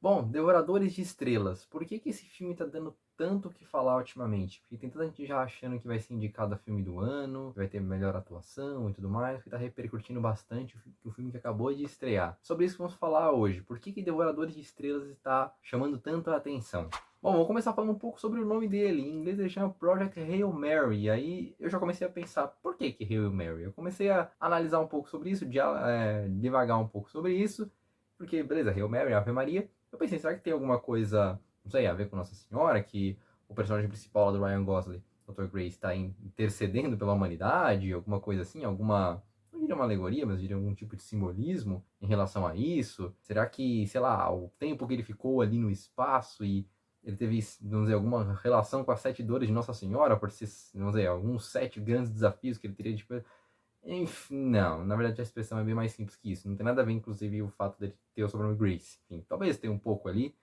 Bom, Devoradores de Estrelas. Por que que esse filme tá dando tanto o que falar ultimamente? Porque tem tanta gente já achando que vai ser indicado a filme do ano, que vai ter melhor atuação e tudo mais, que tá repercutindo bastante o filme que acabou de estrear. Sobre isso que vamos falar hoje. Por que que Devoradores de Estrelas está chamando tanto a atenção? Bom, vou começar falando um pouco sobre o nome dele. Em inglês ele chama Project Hail Mary. E aí eu já comecei a pensar, por que que Hail Mary? Eu comecei a analisar um pouco sobre isso, devagar um pouco sobre isso. Porque, beleza, Hail Mary, Ave Maria. Eu pensei, será que tem alguma coisa, não sei, a ver com Nossa Senhora, que o personagem principal lá do Ryan Gosling, Dr. Grace, está intercedendo pela humanidade, alguma coisa assim, alguma, não diria uma alegoria, mas diria algum tipo de simbolismo em relação a isso? Será que, sei lá, o tempo que ele ficou ali no espaço e ele teve, vamos dizer, alguma relação com as sete dores de Nossa Senhora, por ser, vamos dizer, alguns sete grandes desafios que ele teria de... Enfim, não, na verdade a expressão é bem mais simples que isso. Não tem nada a ver, inclusive, o fato de ter o sobrenome Grace. Enfim, talvez tenha um pouco ali,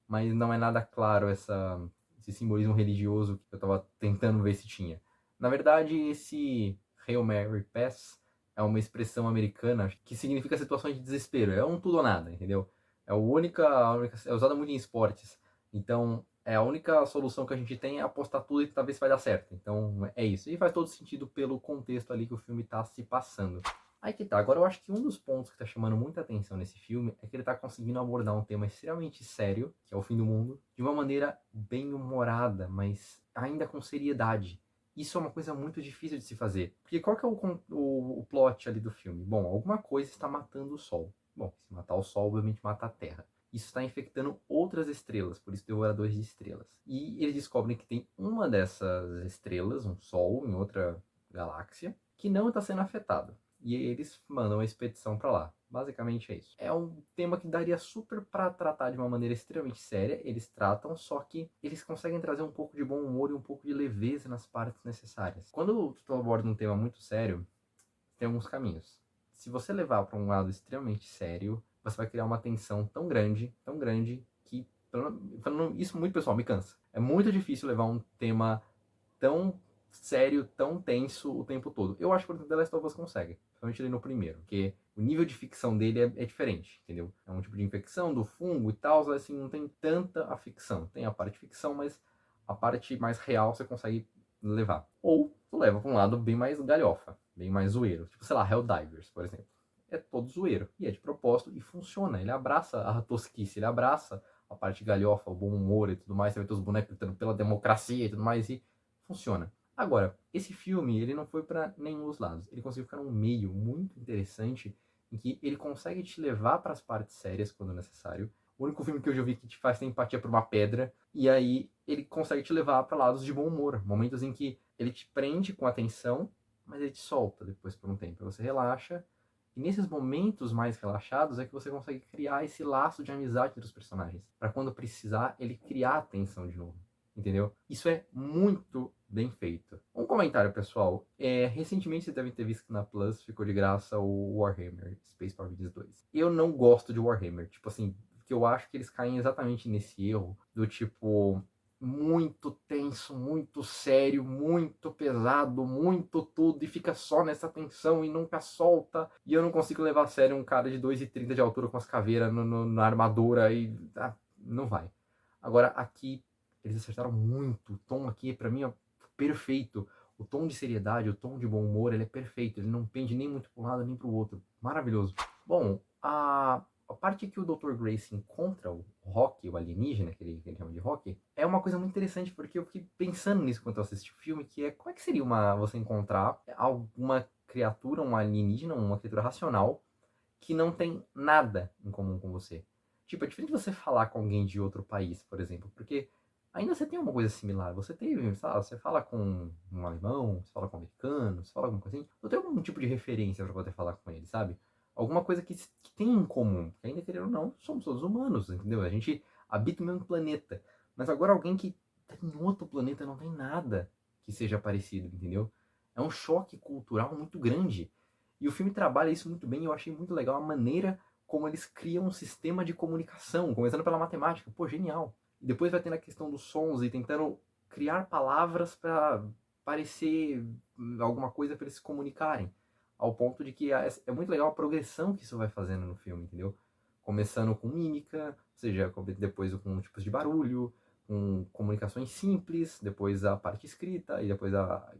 mas não é nada claro esse simbolismo religioso que eu estava tentando ver se tinha. Na verdade, esse Hail Mary Pass é uma expressão americana que significa situações de desespero. É um tudo ou nada, entendeu? É usada muito em esportes. Então, é a única solução que a gente tem é apostar tudo e talvez vai dar certo. Então, é isso. E faz todo sentido pelo contexto ali que o filme está se passando. Aí que tá. Agora eu acho que um dos pontos que tá chamando muita atenção nesse filme é que ele tá conseguindo abordar um tema extremamente sério, que é o fim do mundo, de uma maneira bem humorada, mas ainda com seriedade. Isso é uma coisa muito difícil de se fazer. Porque qual que é o plot ali do filme? Bom, alguma coisa está matando o Sol. Bom, se matar o Sol, obviamente mata a Terra. Isso está infectando outras estrelas, por isso Devoradores de Estrelas. E eles descobrem que tem uma dessas estrelas, um Sol, em outra galáxia, que não está sendo afetado. E eles mandam a expedição para lá. Basicamente é isso. É um tema que daria super para tratar de uma maneira extremamente séria. Eles tratam, só que eles conseguem trazer um pouco de bom humor e um pouco de leveza nas partes necessárias. Quando tu aborda um tema muito sério, tem alguns caminhos. Se você levar para um lado extremamente sério, você vai criar uma tensão tão grande, que, falando isso muito pessoal, me cansa. É muito difícil levar um tema tão sério, tão tenso o tempo todo. Eu acho que o The Last of Us consegue, principalmente ali no primeiro, porque o nível de ficção dele é diferente, entendeu? É um tipo de infecção do fungo e tal, assim, não tem tanta a ficção. Tem a parte ficção, mas a parte mais real você consegue levar. Ou tu leva pra um lado bem mais galhofa, bem mais zoeiro. Tipo, sei lá, Helldivers, por exemplo. É todo zoeiro. E é de propósito e funciona. Ele abraça a tosquice, ele abraça a parte galhofa, o bom humor e tudo mais. Você vai ter os bonecos lutando pela democracia e tudo mais. E funciona. Agora, esse filme, ele não foi para nenhum dos lados. Ele conseguiu ficar num meio muito interessante em que ele consegue te levar para as partes sérias quando necessário. O único filme que eu já vi que te faz ter empatia por uma pedra, e aí ele consegue te levar para lados de bom humor, momentos em que ele te prende com atenção, mas ele te solta depois por um tempo. Você relaxa, e nesses momentos mais relaxados é que você consegue criar esse laço de amizade entre os personagens, para quando precisar ele criar atenção de novo, entendeu? Isso é muito bem feito. Um comentário, pessoal. Recentemente vocês devem ter visto que na Plus ficou de graça o Warhammer Space Marines 2. Eu não gosto de Warhammer. Tipo assim, que eu acho que eles caem exatamente nesse erro do tipo muito tenso, muito sério, muito pesado, muito tudo, e fica só nessa tensão e nunca solta. E eu não consigo levar a sério um cara de 2,30 de altura com as caveiras na armadura e. Não vai. Agora, aqui, eles acertaram muito. O tom aqui, pra mim, é perfeito. O tom de seriedade, o tom de bom humor, ele é perfeito. Ele não pende nem muito para um lado nem para o outro. Maravilhoso. Bom, a parte que o Dr. Grace encontra o Rock, o alienígena, que ele chama de Rock, é uma coisa muito interessante, porque eu fiquei pensando nisso quando eu assisti o filme, que é como é que seria você encontrar alguma criatura, um alienígena, uma criatura racional, que não tem nada em comum com você. Tipo, é diferente você falar com alguém de outro país, por exemplo, porque ainda você tem uma coisa similar. Você teve, sabe, você fala com um alemão, você fala com um americano, você fala com coisa assim. Você tem algum tipo de referência para poder falar com ele, sabe? Alguma coisa que tem em comum. Porque ainda querendo ou não, somos todos humanos, entendeu? A gente habita o mesmo planeta. Mas agora alguém que tá em outro planeta não tem nada que seja parecido, entendeu? É um choque cultural muito grande. E o filme trabalha isso muito bem, eu achei muito legal a maneira como eles criam um sistema de comunicação, começando pela matemática. Pô, genial. E depois vai tendo a questão dos sons e tentando criar palavras para parecer alguma coisa para eles se comunicarem. Ao ponto de que é muito legal a progressão que isso vai fazendo no filme, entendeu? Começando com mímica, ou seja, depois com tipos de barulho, com comunicações simples, depois a parte escrita, e depois a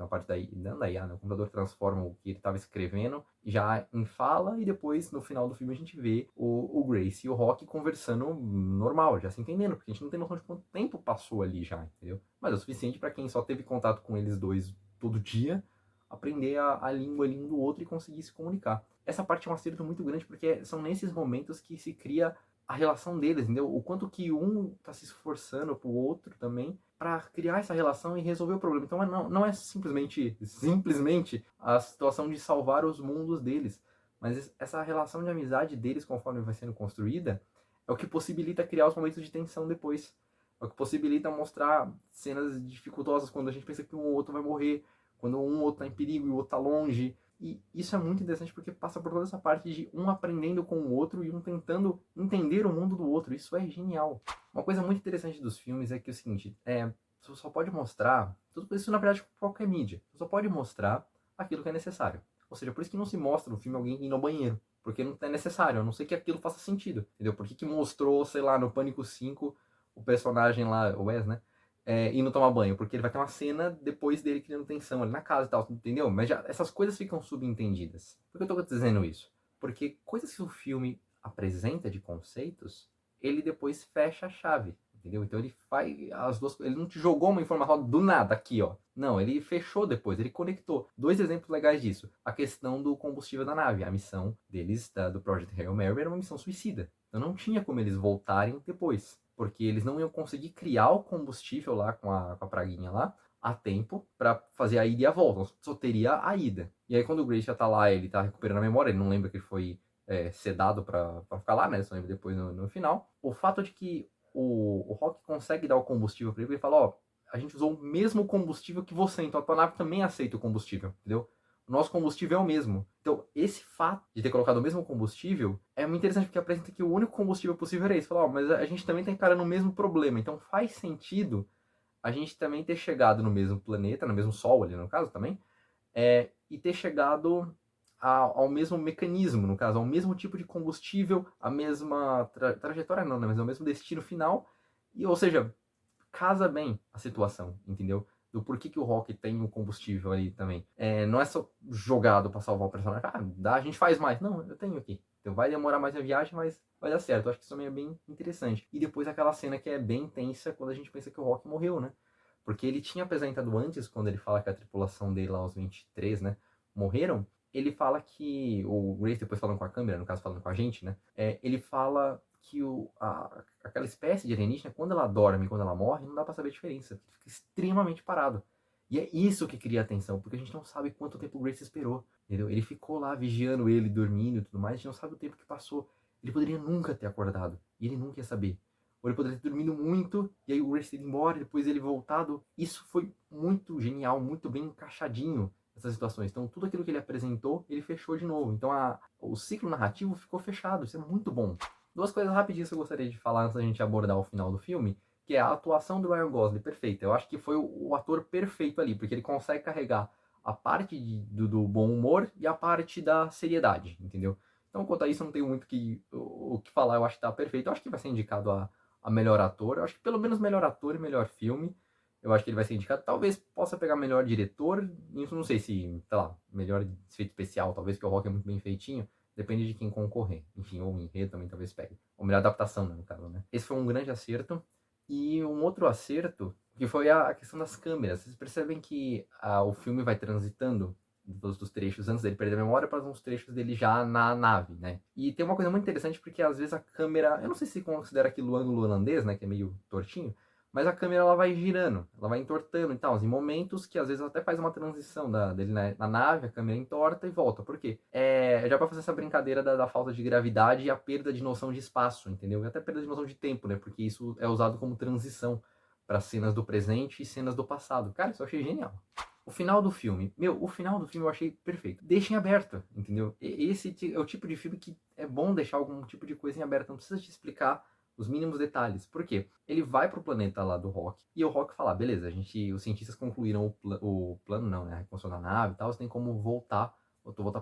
parte da não da IA, né? O computador transforma o que ele estava escrevendo já em fala, e depois, no final do filme, a gente vê o Grace e o Rock conversando normal, já se entendendo, porque a gente não tem noção de quanto tempo passou ali já, entendeu? Mas é o suficiente para quem só teve contato com eles dois todo dia, aprender a língua ali um do outro e conseguir se comunicar. Essa parte é um acerto muito grande, porque são nesses momentos que se cria a relação deles, entendeu? O quanto que um tá se esforçando pro outro também para criar essa relação e resolver o problema. Então não é simplesmente a situação de salvar os mundos deles, mas essa relação de amizade deles conforme vai sendo construída é o que possibilita criar os momentos de tensão depois. É o que possibilita mostrar cenas dificultosas quando a gente pensa que um ou outro vai morrer, quando um ou outro tá em perigo e o outro tá longe. E isso é muito interessante porque passa por toda essa parte de um aprendendo com o outro e um tentando entender o mundo do outro. Isso é genial. Uma coisa muito interessante dos filmes é que é o seguinte, você só pode mostrar, tudo isso na verdade qualquer mídia, você só pode mostrar aquilo que é necessário. Ou seja, por isso que não se mostra no filme alguém indo ao banheiro, porque não é necessário, a não ser que aquilo faça sentido, entendeu? Por que mostrou, sei lá, no Pânico 5, o personagem lá, o Wes, né? Indo tomar banho, porque ele vai ter uma cena depois dele criando tensão ali na casa e tal, entendeu? Mas já essas coisas ficam subentendidas. Por que eu tô dizendo isso? Porque coisas que o filme apresenta de conceitos, ele depois fecha a chave, entendeu? Então ele faz as duas, ele não te jogou uma informação do nada aqui, ó. Não, ele fechou depois, ele conectou. Dois exemplos legais disso. A questão do combustível da nave, a missão deles, do Project Hail Mary, era uma missão suicida. Então não tinha como eles voltarem depois, porque eles não iam conseguir criar o combustível lá com a praguinha lá a tempo para fazer a ida e a volta. Só teria a ida. E aí quando o Grace já tá lá, ele tá recuperando a memória, ele não lembra que ele foi sedado para ficar lá, né? Só lembra depois no final. O fato de que o Rock consegue dar o combustível para ele fala, ó, a gente usou o mesmo combustível que você, então a tua nave também aceita o combustível, entendeu? O nosso combustível é o mesmo. Então, esse fato de ter colocado o mesmo combustível é muito interessante, porque apresenta que o único combustível possível era esse. Fala, ó, mas a gente também tá encarando o mesmo problema, então faz sentido a gente também ter chegado no mesmo planeta, no mesmo Sol ali no caso também, e ter chegado ao mesmo mecanismo, no caso, ao mesmo tipo de combustível, a mesma trajetória não, né, mas ao mesmo destino final, e ou seja, casa bem a situação, entendeu? Do porquê que o Rock tem o combustível ali também. Não é só jogado pra salvar o personagem. A gente faz mais. Não, eu tenho aqui. Então vai demorar mais a viagem, mas vai dar certo. Eu acho que isso também é bem interessante. E depois aquela cena que é bem tensa quando a gente pensa que o Rock morreu, né? Porque ele tinha apresentado antes, quando ele fala que a tripulação dele lá, os 23, né, morreram. Ele fala que, o Grace depois falando com a câmera, no caso falando com a gente, né, ele fala que aquela espécie de alienígena, quando ela dorme e quando ela morre, não dá pra saber a diferença. Fica extremamente parado. E é isso que cria atenção, porque a gente não sabe quanto tempo o Grace esperou, entendeu? Ele ficou lá vigiando ele, dormindo e tudo mais, a gente não sabe o tempo que passou. Ele poderia nunca ter acordado, e ele nunca ia saber. Ou ele poderia ter dormido muito, e aí o Grace ter ido embora, e depois ele voltado. Isso foi muito genial, muito bem encaixadinho, essas situações. Então, tudo aquilo que ele apresentou, ele fechou de novo. Então, o ciclo narrativo ficou fechado. Isso é muito bom. Duas coisas rapidinhas que eu gostaria de falar antes da gente abordar o final do filme, que é a atuação do Ryan Gosling, perfeita. Eu acho que foi o ator perfeito ali, porque ele consegue carregar a parte do bom humor e a parte da seriedade, entendeu? Então, quanto a isso, eu não tenho muito o que falar, eu acho que tá perfeito. Eu acho que vai ser indicado a melhor ator. Eu acho que pelo menos melhor ator e melhor filme. Eu acho que ele vai ser indicado. Talvez possa pegar melhor diretor. Isso não sei se, sei lá, melhor efeito especial, talvez, porque o Rock é muito bem feitinho. Depende de quem concorrer. Enfim, ou o enredo também talvez pegue. Ou melhor adaptação, né, no caso, né? Esse foi um grande acerto. E um outro acerto, que foi a questão das câmeras. Vocês percebem que o filme vai transitando dos trechos antes dele perder a memória para uns trechos dele já na nave, né? E tem uma coisa muito interessante porque às vezes a câmera, eu não sei se considera aquilo ângulo holandês, né, que é meio tortinho, mas a câmera ela vai girando, ela vai entortando e tal, em momentos que às vezes até faz uma transição dele na nave, a câmera entorta e volta. Por quê? Já para fazer essa brincadeira da falta de gravidade e a perda de noção de espaço, entendeu? E até perda de noção de tempo, né? Porque isso é usado como transição para cenas do presente e cenas do passado. Cara, isso eu achei genial. O final do filme, o final do filme eu achei perfeito. Deixem aberto, entendeu? Esse é o tipo de filme que é bom deixar algum tipo de coisa em aberto, não precisa te explicar os mínimos detalhes. Por quê? Ele vai pro planeta lá do Rock e o Rock fala, beleza, os cientistas concluíram o plano, não, né? A reconstrução da nave e tal, você tem como voltar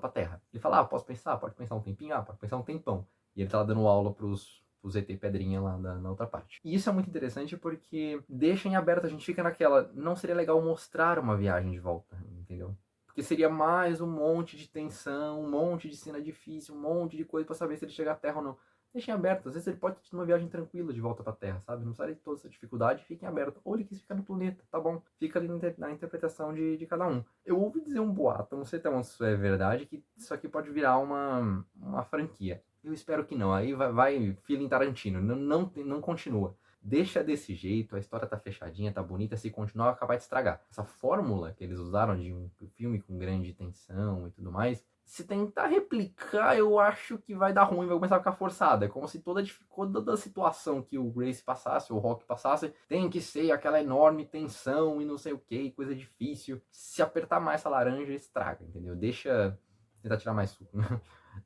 pra Terra. Ele fala, posso pensar? Pode pensar um tempinho? Pode pensar um tempão. E ele tá lá dando aula pros o ZT Pedrinha lá na outra parte. E isso é muito interessante porque deixa em aberto, a gente fica naquela, não seria legal mostrar uma viagem de volta, entendeu? Porque seria mais um monte de tensão, um monte de cena difícil, um monte de coisa pra saber se ele chega à Terra ou não. Deixem aberto, às vezes ele pode ter uma viagem tranquila de volta pra Terra, sabe? Não precisa de toda essa dificuldade, fiquem aberto. Ou ele quis ficar no planeta, tá bom? Fica ali na interpretação de cada um. Eu ouvi dizer um boato, não sei até onde isso é verdade, que isso aqui pode virar uma franquia. Eu espero que não. Aí vai feeling Tarantino. Não continua. Deixa desse jeito, a história tá fechadinha, tá bonita. Se continuar, vai acabar de estragar. Essa fórmula que eles usaram de um filme com grande tensão e tudo mais, se tentar replicar, eu acho que vai dar ruim, vai começar a ficar forçada. É como se toda a situação que o Grace passasse, ou o Rock passasse, tem que ser aquela enorme tensão e não sei o que, coisa difícil. Se apertar mais essa laranja, estraga, entendeu? Deixa tentar tirar mais suco.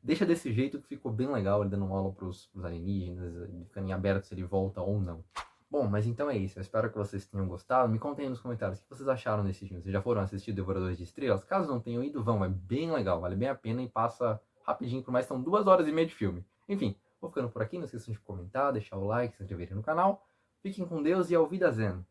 Deixa desse jeito que ficou bem legal, ele dando aula pros alienígenas, ficando em aberto se ele volta ou não. Bom, mas então é isso. Eu espero que vocês tenham gostado. Me contem aí nos comentários o que vocês acharam desse filme. Vocês já foram assistir Devoradores de Estrelas? Caso não tenham ido, vão. É bem legal, vale bem a pena e passa rapidinho, por mais que são 2 horas e meia de filme. Enfim, vou ficando por aqui. Não esqueçam de comentar, deixar o like, se inscreverem no canal. Fiquem com Deus e ao Vida Zen.